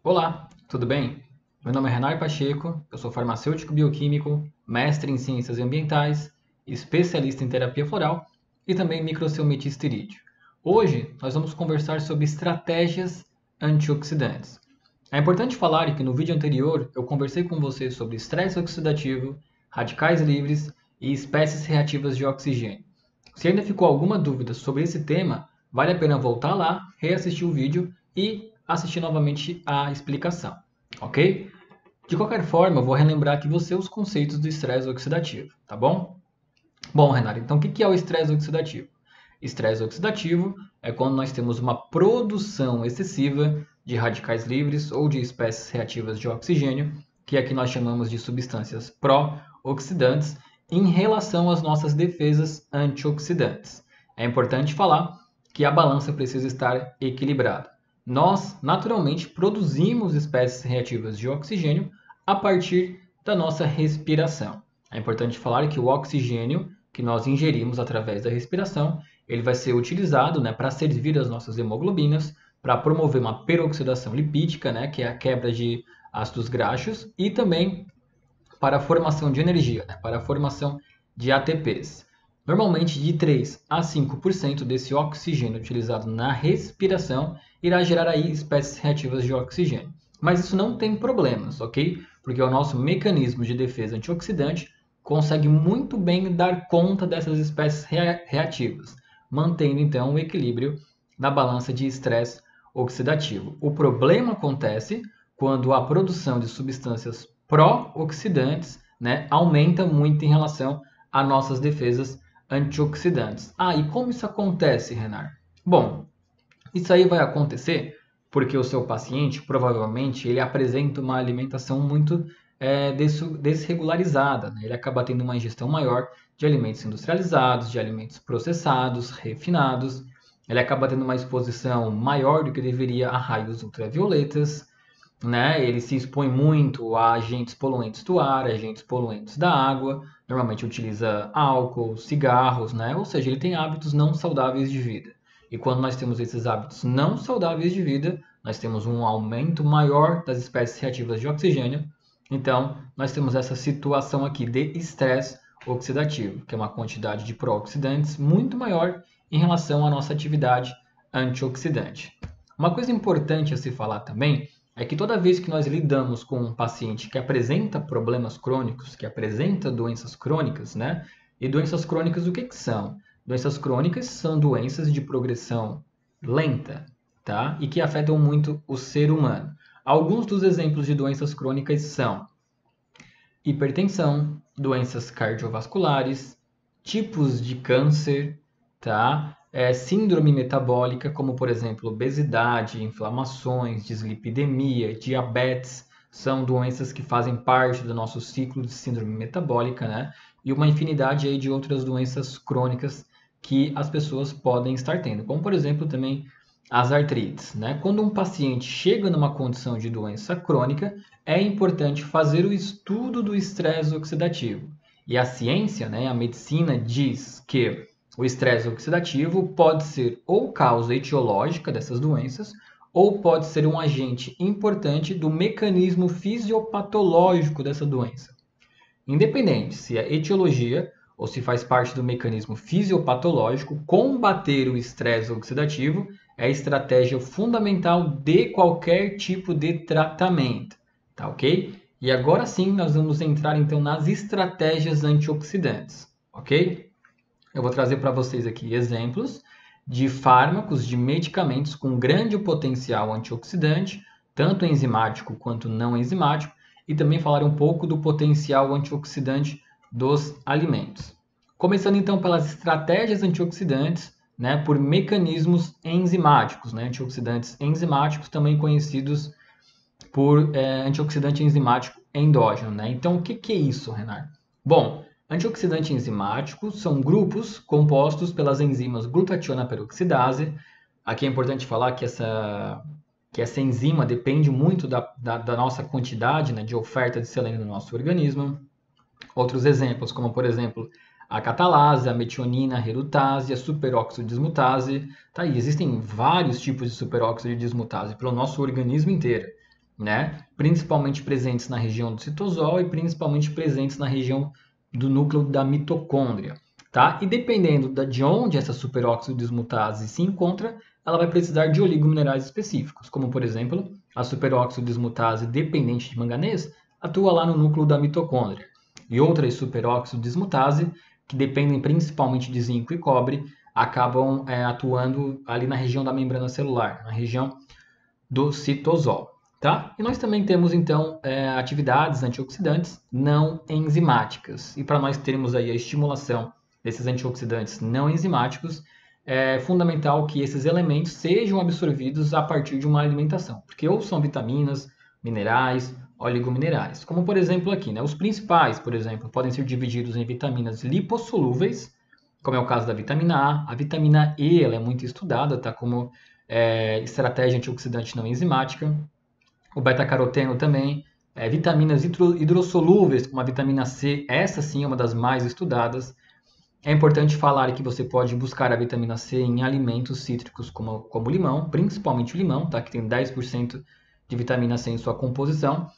Olá, tudo bem? Meu nome é Renan Pacheco, eu sou farmacêutico bioquímico, mestre em ciências ambientais, especialista em terapia floral e também microcelmetisterídeo. Hoje nós vamos conversar sobre estratégias antioxidantes. É importante falar que no vídeo anterior eu conversei com você sobre estresse oxidativo, radicais livres e espécies reativas de oxigênio. Se ainda ficou alguma dúvida sobre esse tema, vale a pena voltar lá, reassistir o vídeo e assistir novamente a explicação, ok? De qualquer forma, eu vou relembrar aqui você os conceitos do estresse oxidativo, tá bom? Bom, Renato, então o que é o estresse oxidativo? Estresse oxidativo é quando nós temos uma produção excessiva de radicais livres ou de espécies reativas de oxigênio, que aqui nós chamamos de substâncias pró-oxidantes, em relação às nossas defesas antioxidantes. É importante falar que a balança precisa estar equilibrada. Nós, naturalmente, produzimos espécies reativas de oxigênio a partir da nossa respiração. É importante falar que o oxigênio que nós ingerimos através da respiração, ele vai ser utilizado, para servir as nossas hemoglobinas, para promover uma peroxidação lipídica, que é a quebra de ácidos graxos, e também para a formação de energia, para a formação de ATPs. Normalmente, de 3 a 5% desse oxigênio utilizado na respiração irá gerar aí espécies reativas de oxigênio. Mas isso não tem problemas, ok? Porque o nosso mecanismo de defesa antioxidante consegue muito bem dar conta dessas espécies reativas, mantendo então o equilíbrio na balança de estresse oxidativo. O problema acontece quando a produção de substâncias pró-oxidantes, aumenta muito em relação às nossas defesas antioxidantes. E como isso acontece, Renan? Bom, isso aí vai acontecer porque o seu paciente, provavelmente, ele apresenta uma alimentação muito desregularizada. Ele acaba tendo uma ingestão maior de alimentos industrializados, de alimentos processados, refinados. Ele acaba tendo uma exposição maior do que deveria a raios ultravioletas. Ele se expõe muito a agentes poluentes do ar, agentes poluentes da água. Normalmente utiliza álcool, cigarros, ou seja, ele tem hábitos não saudáveis de vida. E quando nós temos esses hábitos não saudáveis de vida, nós temos um aumento maior das espécies reativas de oxigênio. Então, nós temos essa situação aqui de estresse oxidativo, que é uma quantidade de pró-oxidantes muito maior em relação à nossa atividade antioxidante. Uma coisa importante a se falar também é que toda vez que nós lidamos com um paciente que apresenta problemas crônicos, que apresenta doenças crônicas, E doenças crônicas o que são? Doenças crônicas são doenças de progressão lenta, tá? E que afetam muito o ser humano. Alguns dos exemplos de doenças crônicas são hipertensão, doenças cardiovasculares, tipos de câncer, tá? Síndrome metabólica, como por exemplo obesidade, inflamações, dislipidemia, diabetes, são doenças que fazem parte do nosso ciclo de síndrome metabólica, E uma infinidade aí de outras doenças crônicas que as pessoas podem estar tendo, como por exemplo também as artrites, Quando um paciente chega numa condição de doença crônica, é importante fazer o estudo do estresse oxidativo. E a ciência, a medicina diz que o estresse oxidativo pode ser ou causa etiológica dessas doenças, ou pode ser um agente importante do mecanismo fisiopatológico dessa doença. Independente se é etiologia ou se faz parte do mecanismo fisiopatológico, combater o estresse oxidativo é a estratégia fundamental de qualquer tipo de tratamento, tá ok? E agora sim nós vamos entrar então nas estratégias antioxidantes, ok? Eu vou trazer para vocês aqui exemplos de fármacos, de medicamentos com grande potencial antioxidante, tanto enzimático quanto não enzimático, e também falar um pouco do potencial antioxidante dos alimentos. Começando então pelas estratégias antioxidantes, por mecanismos enzimáticos, antioxidantes enzimáticos, também conhecidos por antioxidante enzimático endógeno. Então, o que é isso, Renato? Bom, antioxidante enzimático são grupos compostos pelas enzimas glutationa peroxidase. Aqui é importante falar que essa enzima depende muito da nossa quantidade de oferta de selênio no nosso organismo. Outros exemplos, como por exemplo a catalase, a metionina, a redutase, a superóxido dismutase. Tá aí, existem vários tipos de superóxido dismutase pelo nosso organismo inteiro. né? Principalmente presentes na região do citosol e principalmente presentes na região do núcleo da mitocôndria, tá? E dependendo de onde essa superóxido dismutase se encontra, ela vai precisar de oligominerais específicos, como por exemplo, a superóxido dismutase dependente de manganês atua lá no núcleo da mitocôndria. E outras superóxido dismutase, que dependem principalmente de zinco e cobre, acabam atuando ali na região da membrana celular, na região do citosol. Tá? E nós também temos, então, atividades antioxidantes não enzimáticas. E para nós termos aí a estimulação desses antioxidantes não enzimáticos, é fundamental que esses elementos sejam absorvidos a partir de uma alimentação. Porque ou são vitaminas, minerais, oligominerais. Como, por exemplo, aqui, né? Os principais, por exemplo, podem ser divididos em vitaminas lipossolúveis, como é o caso da vitamina A. A vitamina E ela é muito estudada, tá? Como estratégia antioxidante não enzimática. O beta-caroteno também, vitaminas hidrossolúveis, como a vitamina C, essa sim é uma das mais estudadas. É importante falar que você pode buscar a vitamina C em alimentos cítricos como o limão, principalmente o limão, tá? Que tem 10% de vitamina C em sua composição.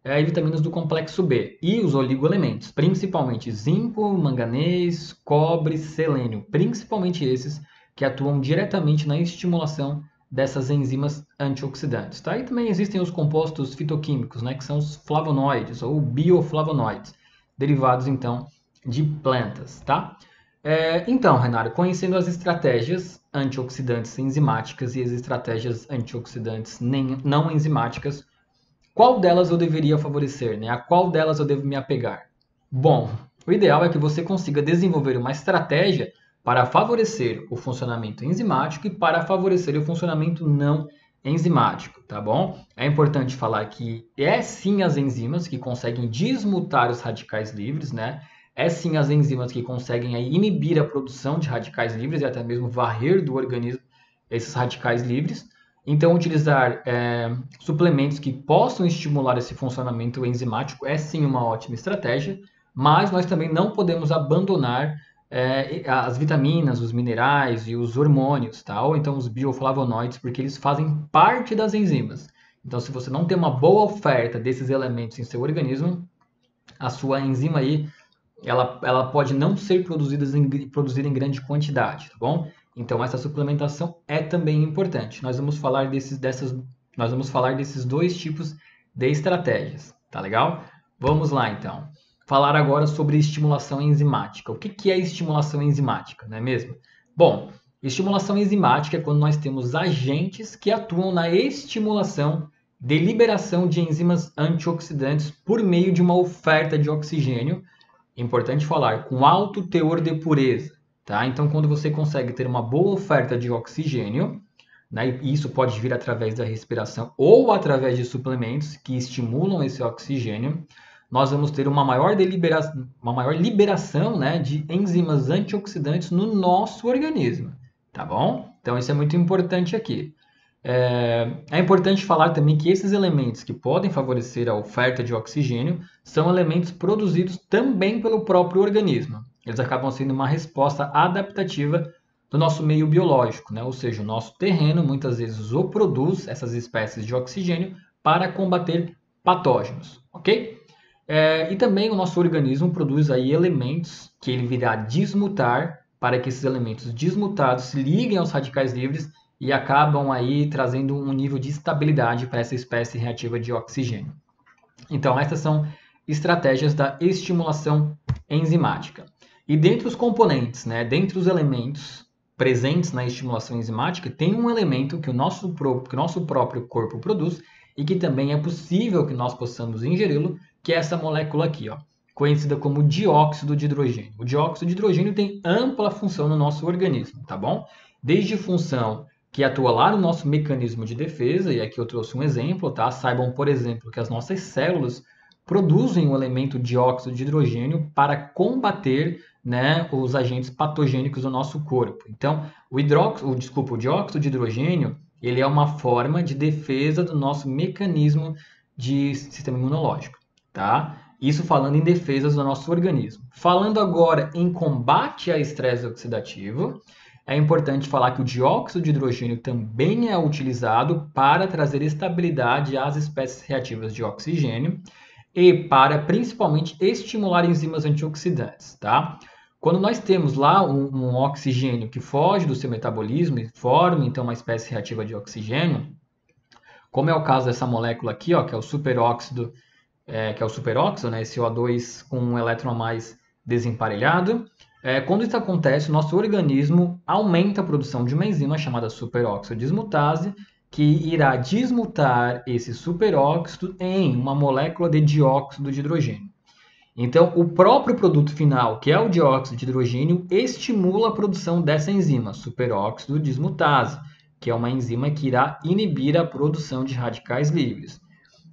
E vitaminas do complexo B. E os oligoelementos, principalmente zinco, manganês, cobre, selênio. Principalmente esses que atuam diretamente na estimulação dessas enzimas antioxidantes. Tá? E também existem os compostos fitoquímicos, né, que são os flavonoides ou bioflavonoides, derivados então de plantas. Tá? Então, Renato, conhecendo as estratégias antioxidantes enzimáticas e as estratégias antioxidantes não enzimáticas, qual delas eu deveria favorecer, né? A qual delas eu devo me apegar? Bom, o ideal é que você consiga desenvolver uma estratégia para favorecer o funcionamento enzimático e para favorecer o funcionamento não enzimático, tá bom? É importante falar que é sim as enzimas que conseguem desmutar os radicais livres, né? É sim as enzimas que conseguem aí inibir a produção de radicais livres e até mesmo varrer do organismo esses radicais livres. Então, utilizar suplementos que possam estimular esse funcionamento enzimático é sim uma ótima estratégia, mas nós também não podemos abandonar as vitaminas, os minerais e os hormônios, tá? Ou então os bioflavonoides, porque eles fazem parte das enzimas. Então, se você não tem uma boa oferta desses elementos em seu organismo, a sua enzima aí ela pode não ser produzida em grande quantidade, tá bom? Então essa suplementação é também importante. Nós vamos falar desses dois tipos de estratégias, tá legal? Vamos lá então. Falar agora sobre estimulação enzimática. O que é estimulação enzimática, não é mesmo? Bom, estimulação enzimática é quando nós temos agentes que atuam na estimulação de liberação de enzimas antioxidantes por meio de uma oferta de oxigênio. Importante falar, com alto teor de pureza, tá? Então, quando você consegue ter uma boa oferta de oxigênio, né, e isso pode vir através da respiração ou através de suplementos que estimulam esse oxigênio, nós vamos ter uma maior liberação, né, de enzimas antioxidantes no nosso organismo, tá bom? Então, isso é muito importante aqui. É importante falar também que esses elementos que podem favorecer a oferta de oxigênio são elementos produzidos também pelo próprio organismo. Eles acabam sendo uma resposta adaptativa do nosso meio biológico, né? Ou seja, o nosso terreno muitas vezes o produz essas espécies de oxigênio para combater patógenos, ok? E também o nosso organismo produz aí elementos que ele virá desmutar para que esses elementos desmutados se liguem aos radicais livres e acabam aí trazendo um nível de estabilidade para essa espécie reativa de oxigênio. Então, essas são estratégias da estimulação enzimática. E dentre os componentes, né, dentre os elementos presentes na estimulação enzimática, tem um elemento que o nosso próprio corpo produz e que também é possível que nós possamos ingeri-lo, que é essa molécula aqui, ó, conhecida como dióxido de hidrogênio. O dióxido de hidrogênio tem ampla função no nosso organismo, tá bom? Desde função que atua lá no nosso mecanismo de defesa, e aqui eu trouxe um exemplo, tá? Saibam, por exemplo, que as nossas células produzem o elemento dióxido de hidrogênio para combater, né, os agentes patogênicos do nosso corpo. Então, o dióxido de hidrogênio, ele é uma forma de defesa do nosso mecanismo de sistema imunológico, tá? Isso falando em defesas do nosso organismo. Falando agora em combate a estresse oxidativo, é importante falar que o dióxido de hidrogênio também é utilizado para trazer estabilidade às espécies reativas de oxigênio e para principalmente estimular enzimas antioxidantes, tá? Quando nós temos lá um oxigênio que foge do seu metabolismo e forma então uma espécie reativa de oxigênio, como é o caso dessa molécula aqui, ó, que é o superóxido, né, esse O2 com um elétron a mais desemparelhado. Quando isso acontece, o nosso organismo aumenta a produção de uma enzima chamada superóxido dismutase, que irá desmutar esse superóxido em uma molécula de dióxido de hidrogênio. Então, o próprio produto final, que é o dióxido de hidrogênio, estimula a produção dessa enzima, superóxido dismutase, que é uma enzima que irá inibir a produção de radicais livres.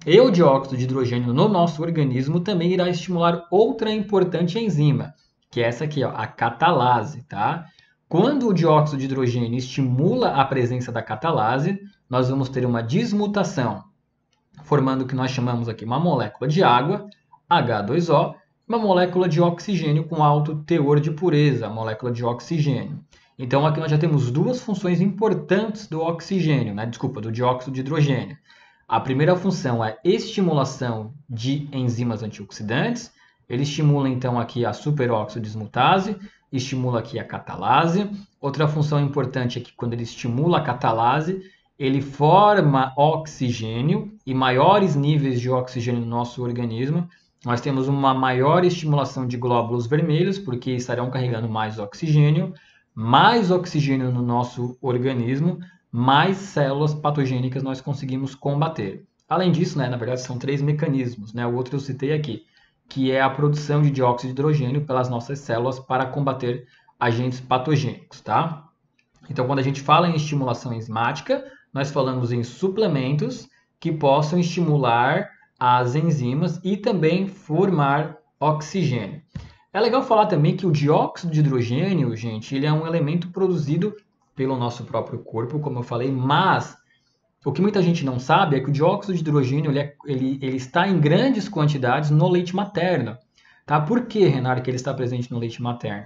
E o dióxido de hidrogênio no nosso organismo também irá estimular outra importante enzima, que é essa aqui, ó, a catalase, tá? Quando o dióxido de hidrogênio estimula a presença da catalase, nós vamos ter uma desmutação, formando o que nós chamamos aqui uma molécula de água, H2O, uma molécula de oxigênio com alto teor de pureza, a molécula de oxigênio. Então aqui nós já temos duas funções importantes do oxigênio, né? Desculpa, do dióxido de hidrogênio. A primeira função é estimulação de enzimas antioxidantes. Ele estimula então aqui a superóxido dismutase, estimula aqui a catalase. Outra função importante é que quando ele estimula a catalase, ele forma oxigênio e maiores níveis de oxigênio no nosso organismo. Nós temos uma maior estimulação de glóbulos vermelhos, porque estarão carregando mais oxigênio no nosso organismo, mais células patogênicas nós conseguimos combater. Além disso, né, na verdade, são 3 mecanismos, né? O outro eu citei aqui, que é a produção de dióxido de hidrogênio pelas nossas células para combater agentes patogênicos, tá? Então, quando a gente fala em estimulação enzimática, nós falamos em suplementos que possam estimular as enzimas e também formar oxigênio. É legal falar também que o dióxido de hidrogênio, gente, ele é um elemento produzido pelo nosso próprio corpo, como eu falei, mas o que muita gente não sabe é que o dióxido de hidrogênio ele está em grandes quantidades no leite materno. Tá? Por que, Renato, que ele está presente no leite materno?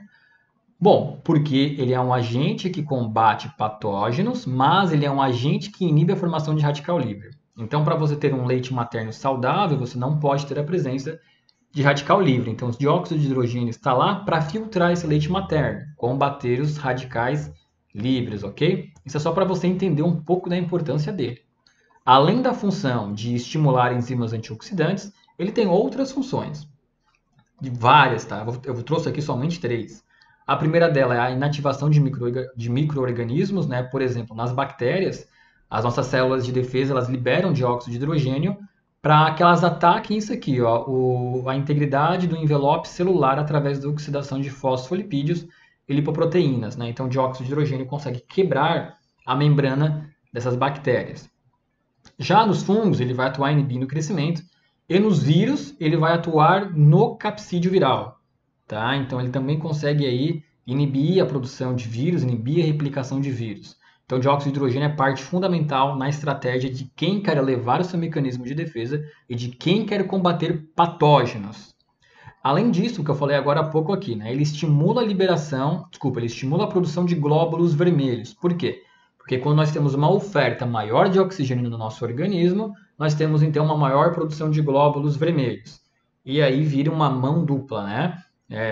Bom, porque ele é um agente que combate patógenos, mas ele é um agente que inibe a formação de radical livre. Então, para você ter um leite materno saudável, você não pode ter a presença de radical livre. Então, o dióxido de hidrogênio está lá para filtrar esse leite materno, combater os radicais livres, ok? Isso é só para você entender um pouco da importância dele. Além da função de estimular enzimas antioxidantes, ele tem outras funções, de várias, tá? Eu trouxe aqui somente 3. A primeira dela é a inativação de micro-organismos, né? Por exemplo, nas bactérias, as nossas células de defesa elas liberam dióxido de hidrogênio para que elas ataquem isso aqui, ó, a integridade do envelope celular através da oxidação de fosfolipídios e lipoproteínas, né? Então, o dióxido de hidrogênio consegue quebrar a membrana dessas bactérias. Já nos fungos, ele vai atuar inibindo o crescimento, e nos vírus, ele vai atuar no capsídeo viral. Tá? Então, ele também consegue aí inibir a produção de vírus, inibir a replicação de vírus. Então, o dióxido de hidrogênio é parte fundamental na estratégia de quem quer elevar o seu mecanismo de defesa e de quem quer combater patógenos. Além disso, o que eu falei agora há pouco aqui, né? Ele estimula a produção de glóbulos vermelhos. Por quê? Porque quando nós temos uma oferta maior de oxigênio no nosso organismo, nós temos então uma maior produção de glóbulos vermelhos. E aí vira uma mão dupla, né?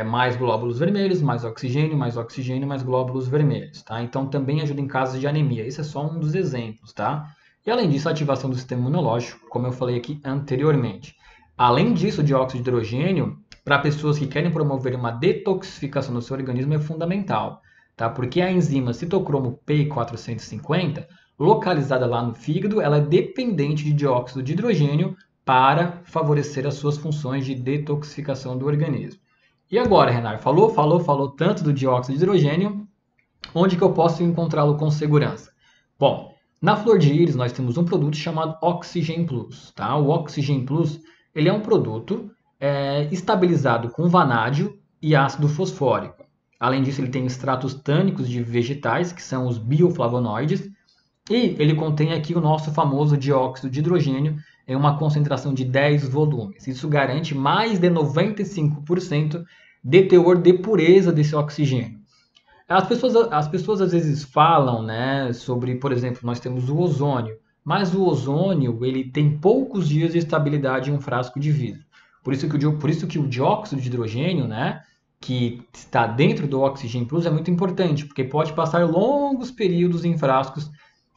Mais glóbulos vermelhos, mais oxigênio, mais glóbulos vermelhos, tá? Então também ajuda em casos de anemia. Isso é só um dos exemplos, tá? E além disso, a ativação do sistema imunológico, como eu falei aqui anteriormente. Além disso, o dióxido de hidrogênio, para pessoas que querem promover uma detoxificação do seu organismo, é fundamental, tá? Porque a enzima citocromo P450, localizada lá no fígado, ela é dependente de dióxido de hidrogênio para favorecer as suas funções de detoxificação do organismo. E agora, Renato, falou tanto do dióxido de hidrogênio, onde que eu posso encontrá-lo com segurança? Bom, na flor de íris nós temos um produto chamado Oxygen Plus, tá? O Oxygen Plus, ele é um produto estabilizado com vanádio e ácido fosfórico. Além disso, ele tem extratos tânicos de vegetais, que são os bioflavonoides, e ele contém aqui o nosso famoso dióxido de hidrogênio em uma concentração de 10 volumes. Isso garante mais de 95% de teor de pureza desse oxigênio. As pessoas às vezes falam, né, sobre, por exemplo, nós temos o ozônio, mas o ozônio ele tem poucos dias de estabilidade em um frasco de vidro. Por isso que o dióxido de hidrogênio, né, que está dentro do Oxygen Plus é muito importante, porque pode passar longos períodos em frascos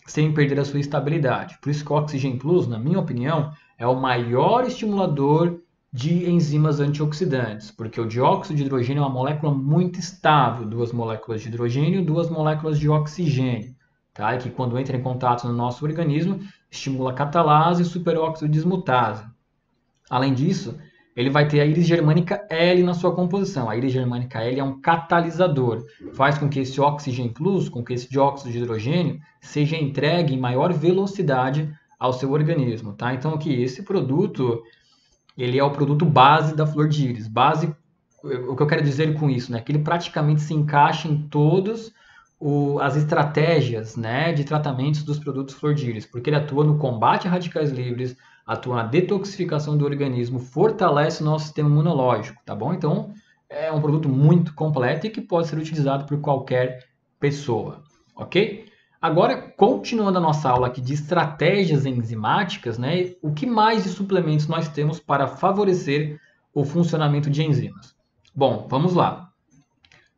sem perder a sua estabilidade. Por isso que o Oxygen Plus, na minha opinião, é o maior estimulador de enzimas antioxidantes, porque o dióxido de hidrogênio é uma molécula muito estável, duas moléculas de hidrogênio, duas moléculas de oxigênio, tá? E que quando entra em contato no nosso organismo, estimula a catalase e superóxido dismutase. Além disso, ele vai ter a íris germânica L na sua composição. A íris germânica L é um catalisador, faz com que esse Oxygen Plus, com que esse dióxido de hidrogênio, seja entregue em maior velocidade ao seu organismo, tá? Então aqui, esse produto, ele é o produto base da flor de íris. Base, o que eu quero dizer com isso, né? Que ele praticamente se encaixa em todas as estratégias, né, de tratamentos dos produtos flor de íris, porque ele atua no combate a radicais livres, atua na detoxificação do organismo, fortalece o nosso sistema imunológico, tá bom? Então, é um produto muito completo e que pode ser utilizado por qualquer pessoa, ok? Agora, continuando a nossa aula aqui de estratégias enzimáticas, né, o que mais de suplementos nós temos para favorecer o funcionamento de enzimas? Bom, vamos lá.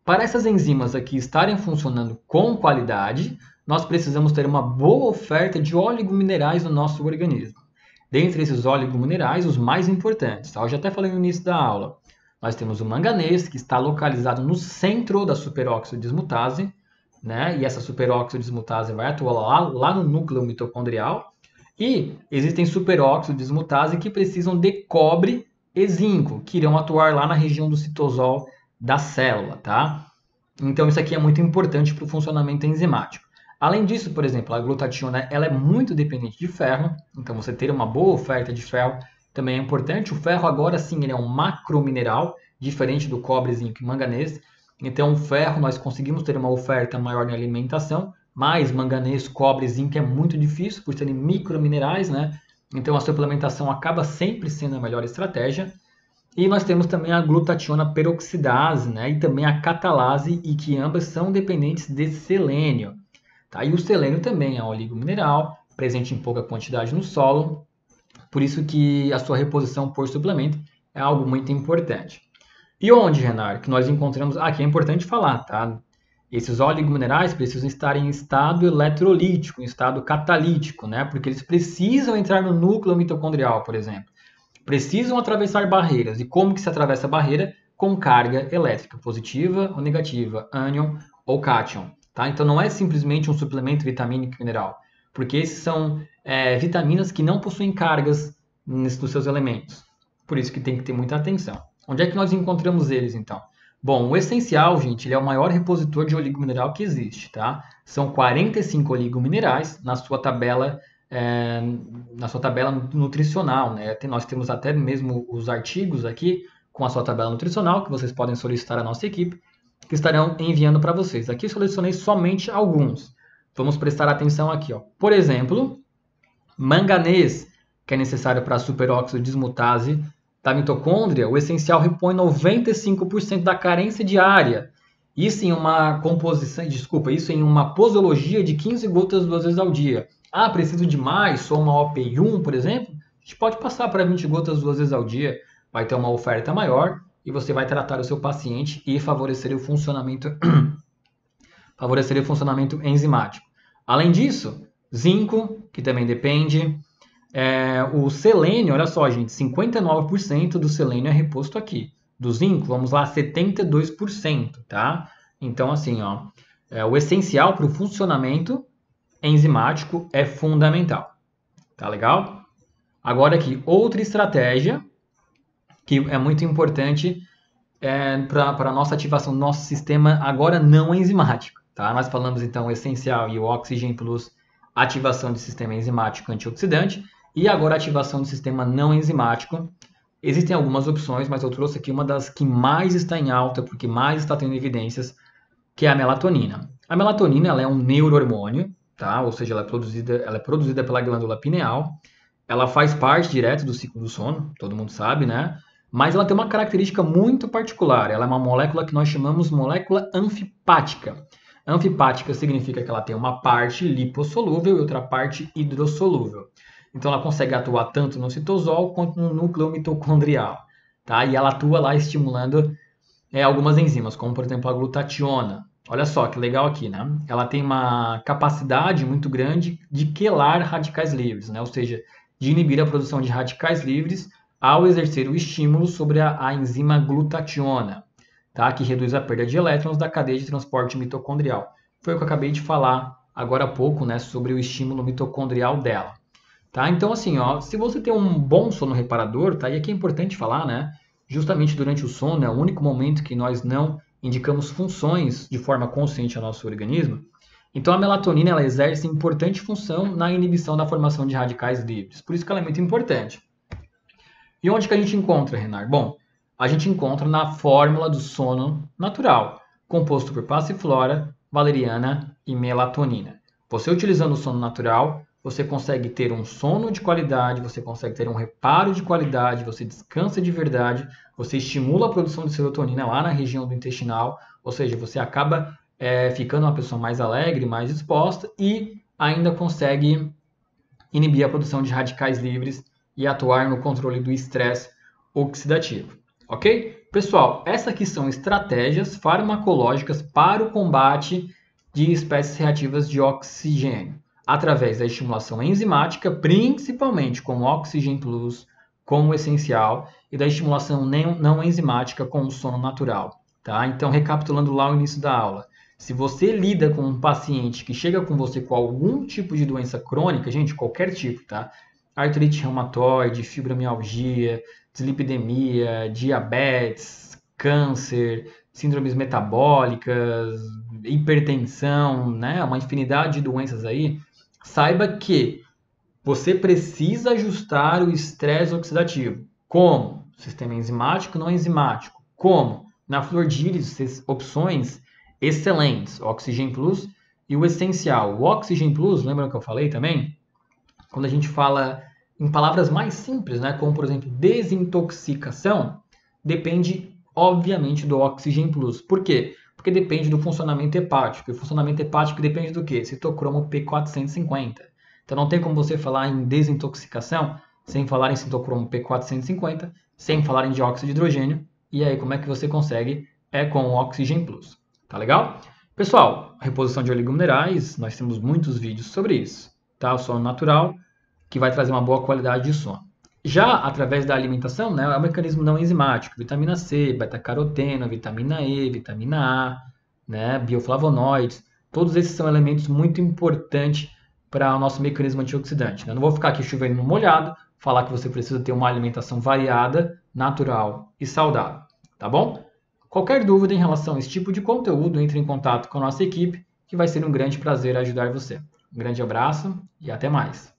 Para essas enzimas aqui estarem funcionando com qualidade, nós precisamos ter uma boa oferta de oligominerais no nosso organismo. Dentre esses oligominerais, os mais importantes, tá? Eu já até falei no início da aula. Nós temos o manganês, que está localizado no centro da superóxido dismutase, né? E essa superóxido dismutase vai atuar lá no núcleo mitocondrial. E existem superóxido dismutase que precisam de cobre e zinco, que irão atuar lá na região do citosol da célula, tá? Então isso aqui é muito importante para o funcionamento enzimático. Além disso, por exemplo, a glutationa ela é muito dependente de ferro, então você ter uma boa oferta de ferro também é importante. O ferro agora sim ele é um macromineral, diferente do cobre, zinco e manganês. Então o ferro nós conseguimos ter uma oferta maior na alimentação, mas manganês, cobre e zinco é muito difícil por serem microminerais, né? Então a suplementação acaba sempre sendo a melhor estratégia. E nós temos também a glutationa peroxidase, né? E também a catalase, e que ambas são dependentes de selênio. Tá? E o selênio também é um oligomineral, presente em pouca quantidade no solo, por isso que a sua reposição por suplemento é algo muito importante. E onde, Renar, que nós encontramos... Aqui é importante falar, tá? Esses oligominerais precisam estar em estado eletrolítico, em estado catalítico, né? Porque eles precisam entrar no núcleo mitocondrial, por exemplo. Precisam atravessar barreiras. E como que se atravessa a barreira? Com carga elétrica, positiva ou negativa, ânion ou cátion. Tá? Então não é simplesmente um suplemento vitamínico mineral, porque esses são vitaminas que não possuem cargas nos seus elementos. Por isso que tem que ter muita atenção. Onde é que nós encontramos eles, então? Bom, o essencial, gente, ele é o maior repositor de oligomineral que existe, tá? São 45 oligominerais na sua tabela nutricional, né? Nós temos até mesmo os artigos aqui com a sua tabela nutricional que vocês podem solicitar à nossa equipe, que estarão enviando para vocês. Aqui selecionei somente alguns. Vamos prestar atenção aqui, ó. Por exemplo, manganês, que é necessário para a superóxido dismutase da mitocôndria, o essencial repõe 95% da carência diária. Isso em uma composição, isso em uma posologia de 15 gotas 2 vezes ao dia. Ah, preciso de mais, sou uma OPI1, por exemplo? A gente pode passar para 20 gotas 2 vezes ao dia, vai ter uma oferta maior e você vai tratar o seu paciente e favorecer o funcionamento enzimático. Além disso, zinco, que também depende, o selênio, olha só, gente, 59% do selênio é reposto aqui. Do zinco, vamos lá, 72%, tá? Então, assim, ó, o essencial para o funcionamento enzimático é fundamental. Tá legal? Agora aqui, outra estratégia que é muito importante para a nossa ativação do nosso sistema agora não enzimático. Tá? Nós falamos então o essencial e o Oxygen Plus, ativação de sistema enzimático antioxidante, e agora ativação do sistema não enzimático. Existem algumas opções, mas eu trouxe aqui uma das que mais está em alta, porque mais está tendo evidências, que é a melatonina. A melatonina ela é um neurohormônio, tá? Ou seja, ela é produzida pela glândula pineal. Ela faz parte direto do ciclo do sono, todo mundo sabe, né? mas ela tem uma característica muito particular. Ela é uma molécula que nós chamamos molécula anfipática. Anfipática significa que ela tem uma parte lipossolúvel e outra parte hidrossolúvel. Então ela consegue atuar tanto no citosol quanto no núcleo mitocondrial. Tá? E ela atua lá estimulando algumas enzimas, como por exemplo a glutationa. Olha só que legal aqui, né? Ela tem uma capacidade muito grande de quelar radicais livres, né? Ou seja, de inibir a produção de radicais livres ao exercer o estímulo sobre a enzima glutationa, tá? Que reduz a perda de elétrons da cadeia de transporte mitocondrial. Foi o que eu acabei de falar agora há pouco, né? Sobre o estímulo mitocondrial dela. Tá? Então, assim, ó, se você tem um bom sono reparador, tá? E aqui é importante falar, né? Justamente durante o sono é o único momento que nós não indicamos funções de forma consciente ao nosso organismo. Então, a melatonina ela exerce importante função na inibição da formação de radicais livres. Por isso que ela é muito importante. E onde que a gente encontra, Renan? Bom, a gente encontra na fórmula do sono natural, composto por passiflora, valeriana e melatonina. Você utilizando o sono natural, você consegue ter um sono de qualidade, você consegue ter um reparo de qualidade, você descansa de verdade, você estimula a produção de serotonina lá na região do intestinal, ou seja, você acaba ficando uma pessoa mais alegre, mais disposta e ainda consegue inibir a produção de radicais livres e atuar no controle do estresse oxidativo. Ok? Pessoal, essas aqui são estratégias farmacológicas para o combate de espécies reativas de oxigênio, através da estimulação enzimática, principalmente com o Oxygen Plus, com o essencial, e da estimulação não enzimática com o sono natural. Tá? Então, recapitulando lá o início da aula, se você lida com um paciente que chega com você com algum tipo de doença crônica, gente, qualquer tipo, tá? Artrite reumatoide, fibromialgia, dislipidemia, diabetes, câncer, síndromes metabólicas, hipertensão, né? Uma infinidade de doenças aí. Saiba que você precisa ajustar o estresse oxidativo. Como? Sistema enzimático, não enzimático. Como? Na flor de íris, opções excelentes, Oxygen Plus e o essencial. O Oxygen Plus, lembra que eu falei também? Quando a gente fala em palavras mais simples, né, como por exemplo desintoxicação, depende obviamente do Oxygen Plus. Por quê? Porque depende do funcionamento hepático. E o funcionamento hepático depende do quê? Citocromo P450. Então não tem como você falar em desintoxicação sem falar em citocromo P450, sem falar em dióxido de hidrogênio. E aí como é que você consegue? É com o Oxygen Plus. Tá legal? Pessoal, reposição de oligominerais, nós temos muitos vídeos sobre isso. Tá? O sono natural, que vai trazer uma boa qualidade de sono. Já através da alimentação, né, é um mecanismo não enzimático, vitamina C, beta-caroteno, vitamina E, vitamina A, né, bioflavonoides, todos esses são elementos muito importantes para o nosso mecanismo antioxidante. Né? Eu não vou ficar aqui chovendo no molhado, falar que você precisa ter uma alimentação variada, natural e saudável, tá bom? Qualquer dúvida em relação a esse tipo de conteúdo, entre em contato com a nossa equipe, que vai ser um grande prazer ajudar você. Um grande abraço e até mais!